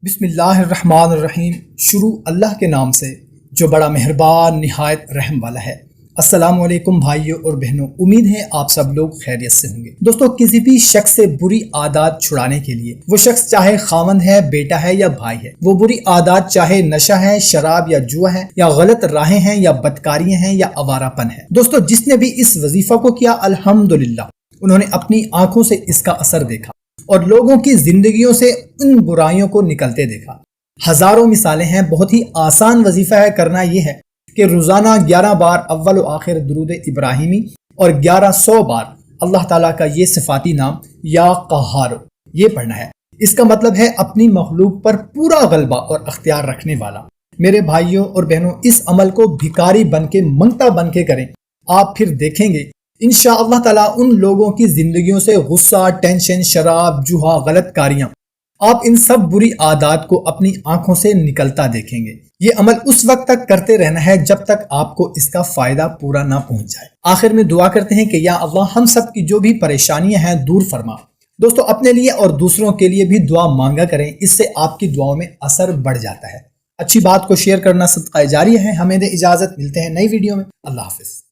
بسم اللہ الرحمن الرحیم۔ شروع اللہ کے نام سے جو بڑا مہربان نہایت رحم والا ہے۔ السلام علیکم بھائیوں اور بہنوں، امید ہے آپ سب لوگ خیریت سے ہوں گے۔ دوستو، کسی بھی شخص سے بری عادات چھڑانے کے لیے، وہ شخص چاہے خاوند ہے، بیٹا ہے یا بھائی ہے، وہ بری عادات چاہے نشہ ہے، شراب یا جوا ہے، یا غلط راہیں ہیں، یا بدکاریاں ہیں، یا آوارہ پن ہے۔ دوستو، جس نے بھی اس وظیفہ کو کیا، الحمدللہ انہوں نے اپنی آنکھوں سے اس کا اثر دیکھا اور لوگوں کی زندگیوں سے ان برائیوں کو نکلتے دیکھا۔ ہزاروں مثالیں ہیں۔ بہت ہی آسان وظیفہ ہے، کرنا یہ ہے کہ روزانہ 11 بار اول و آخر درود ابراہیمی اور 1100 بار اللہ تعالیٰ کا یہ صفاتی نام یا قہار یہ پڑھنا ہے۔ اس کا مطلب ہے اپنی مخلوق پر پورا غلبہ اور اختیار رکھنے والا۔ میرے بھائیوں اور بہنوں، اس عمل کو بھکاری بن کے، منگتا بن کے کریں، آپ پھر دیکھیں گے انشاءاللہ تعالیٰ ان لوگوں کی زندگیوں سے غصہ، ٹینشن، شراب، جوہا، غلط کاریاں، آپ ان سب بری عادات کو اپنی آنکھوں سے نکلتا دیکھیں گے۔ یہ عمل اس وقت تک کرتے رہنا ہے جب تک آپ کو اس کا فائدہ پورا نہ پہنچ جائے۔ آخر میں دعا کرتے ہیں کہ یا اللہ ہم سب کی جو بھی پریشانیاں ہیں دور فرما۔ دوستو، اپنے لیے اور دوسروں کے لیے بھی دعا مانگا کریں، اس سے آپ کی دعاؤں میں اثر بڑھ جاتا ہے۔ اچھی بات کو شیئر کرنا صدقہ جاریہ ہے۔ ہمیں دے اجازت، ملتے ہیں نئی ویڈیو میں۔ اللہ حافظ۔